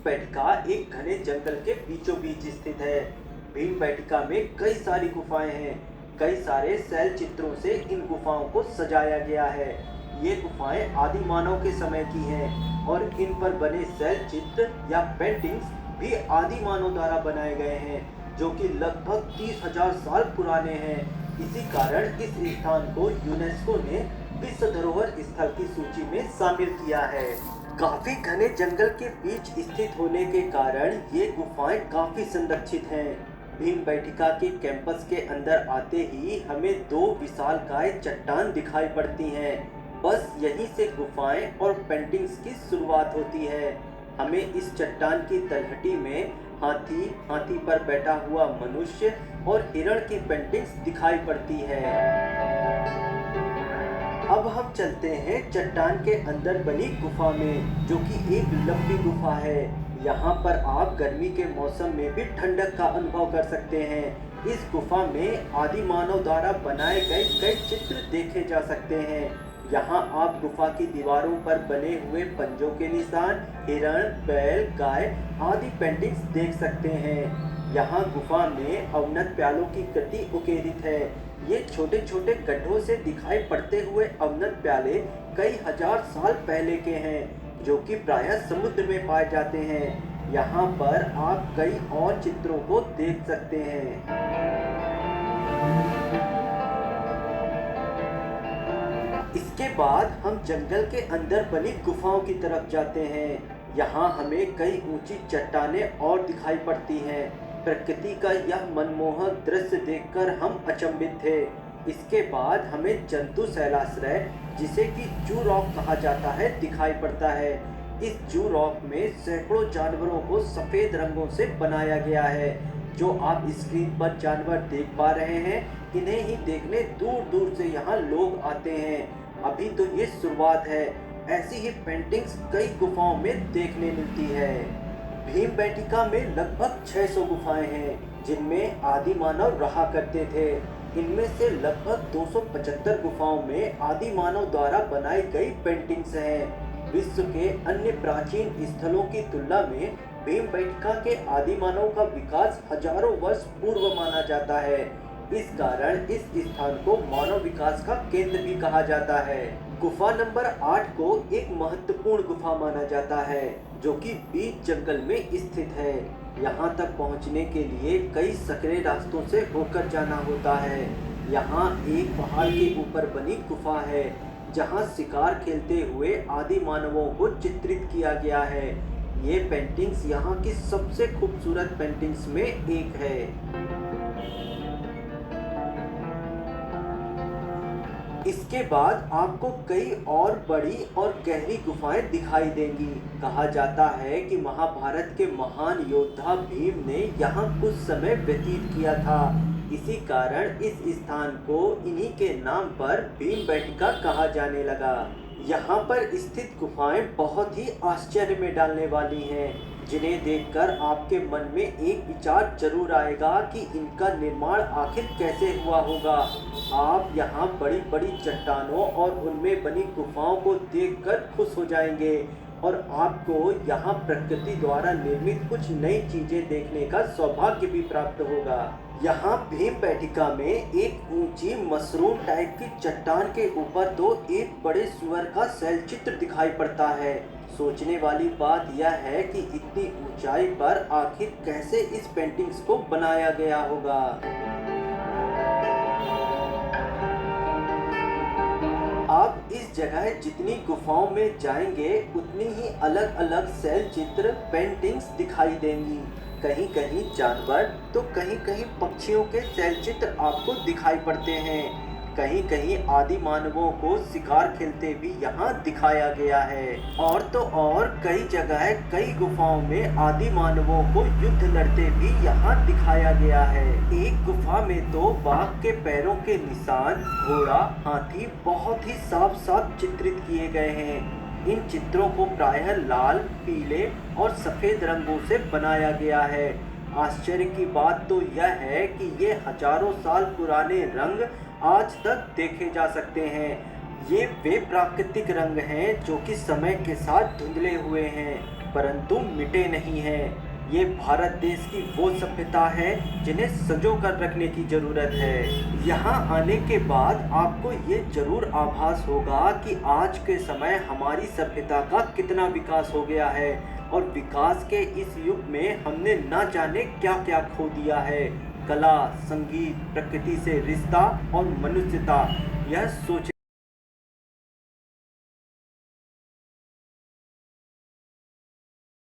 भीमबेटका एक घने जंगल के बीचों बीच स्थित है। भीमबेटका में कई सारी गुफाएं हैं। कई सारे शैल चित्रों से इन गुफाओं को सजाया गया है। ये गुफाएं आदि मानव के समय की हैं और इन पर बने शैल चित्र या पेंटिंग्स भी आदि मानव द्वारा बनाए गए हैं, जो कि लगभग 30,000 साल पुराने हैं। इसी कारण इस स्थान को यूनेस्को ने विश्व धरोहर स्थल की सूची में शामिल किया है। काफी घने जंगल के बीच स्थित होने के कारण ये गुफाएं काफी संरक्षित हैं। भीमबेटका के कैंपस के अंदर आते ही हमें दो विशालकाय चट्टान दिखाई पड़ती हैं। बस यहीं से गुफाएं और पेंटिंग्स की शुरुआत होती है। हमें इस चट्टान की तलहटी में हाथी पर बैठा हुआ मनुष्य और हिरण की पेंटिंग्स दिखाई पड़ती है। अब हम चलते हैं चट्टान के अंदर बनी गुफा में, जो कि एक लंबी गुफा है। यहाँ पर आप गर्मी के मौसम में भी ठंडक का अनुभव कर सकते हैं। इस गुफा में आदि मानव द्वारा बनाए गए कई चित्र देखे जा सकते हैं। यहाँ आप गुफा की दीवारों पर बने हुए पंजों के निशान, हिरण, बैल, गाय आदि पेंटिंग्स देख सकते हैं। यहाँ गुफा में अवनत प्यालों की कृति उकेरित है। ये छोटे छोटे गड्ढों से दिखाई पड़ते हुए अवनत प्याले कई हजार साल पहले के हैं, जो कि प्रायः समुद्र में पाए जाते हैं। यहाँ पर आप कई और चित्रों को देख सकते हैं। इसके बाद हम जंगल के अंदर बनी गुफाओं की तरफ जाते हैं। यहाँ हमें कई ऊंची चट्टानें और दिखाई पड़ती हैं। प्रकृति का यह मनमोहक दृश्य देखकर हम अचंभित थे। इसके बाद हमें जंतु शैलाश्रय, जिसे कि जू रॉक कहा जाता है, दिखाई पड़ता है। इस जू रॉक में सैकड़ों जानवरों को सफेद रंगों से बनाया गया है। जो आप स्क्रीन पर जानवर देख पा रहे हैं, इन्हें ही देखने दूर दूर से यहाँ लोग आते हैं। अभी तो ये शुरुआत है। ऐसी ही पेंटिंग्स कई गुफाओं में देखने मिलती है। भीमबेटका में लगभग 600 गुफाएं हैं, जिनमें आदि मानव रहा करते थे। इनमें से लगभग 275 गुफाओं में आदि मानव द्वारा बनाई गई पेंटिंग्स हैं। विश्व के अन्य प्राचीन स्थलों की तुलना में भीमबेटका के आदि मानव का विकास हजारों वर्ष पूर्व माना जाता है। इस कारण इस स्थान को मानव विकास का केंद्र भी कहा जाता है। गुफा नंबर 8 को एक महत्वपूर्ण गुफा माना जाता है, जो कि बीच जंगल में स्थित है। यहाँ तक पहुँचने के लिए कई सकरे रास्तों से होकर जाना होता है। यहाँ एक पहाड़ के ऊपर बनी गुफा है, जहाँ शिकार खेलते हुए आदि मानवों को चित्रित किया गया है। ये पेंटिंग्स यहाँ की सबसे खूबसूरत पेंटिंग्स में एक है। इसके बाद आपको कई और बड़ी और गहरी गुफाएं दिखाई देंगी। कहा जाता है कि महाभारत के महान योद्धा भीम ने यहाँ कुछ समय व्यतीत किया था। इसी कारण इस स्थान को इन्हीं के नाम पर भीमबेटका कहा जाने लगा। यहाँ पर स्थित गुफाएं बहुत ही आश्चर्य में डालने वाली हैं, जिन्हें देखकर आपके मन में एक विचार जरूर आएगा कि इनका निर्माण आखिर कैसे हुआ होगा। आप यहाँ बड़ी बड़ी चट्टानों और उनमें बनी गुफाओं को देखकर खुश हो जाएंगे और आपको यहाँ प्रकृति द्वारा निर्मित कुछ नई चीजें देखने का सौभाग्य भी प्राप्त होगा। यहाँ भीमबेटका में एक ऊंची मशरूम टाइप की चट्टान के ऊपर तो एक बड़े सुअर का शैल चित्र दिखाई पड़ता है। सोचने वाली बात यह है कि इतनी ऊंचाई पर आखिर कैसे इस पेंटिंग्स को बनाया गया होगा। आप इस जगह जितनी गुफाओं में जाएंगे, उतनी ही अलग अलग शैल चित्र पेंटिंग्स दिखाई देंगी। कहीं कहीं जानवर तो कहीं कहीं पक्षियों के शैल चित्र आपको दिखाई पड़ते हैं। कहीं कहीं आदि मानवों को शिकार खेलते भी यहाँ दिखाया गया है। और तो और कई जगह कई गुफाओं में आदि मानवों को युद्ध लड़ते भी यहाँ दिखाया गया है। एक गुफा में तो बाघ के पैरों के निशान, घोड़ा, हाथी बहुत ही साफ साफ चित्रित किए गए हैं। इन चित्रों को प्रायः लाल, पीले और सफेद रंगों से बनाया गया है। आश्चर्य की बात तो यह है कि ये हजारों साल पुराने रंग आज तक देखे जा सकते हैं। ये वे प्राकृतिक रंग हैं जो कि समय के साथ धुंधले हुए हैं, परंतु मिटे नहीं हैं। ये भारत देश की वो सभ्यता है जिन्हें संजो कर रखने की जरूरत है। यहाँ आने के बाद आपको ये जरूर आभास होगा कि आज के समय हमारी सभ्यता का कितना विकास हो गया है और विकास के इस युग में हमने ना जाने क्या क्या खो दिया है। कला, संगीत, प्रकृति से रिश्ता और मनुष्यता, यह सोच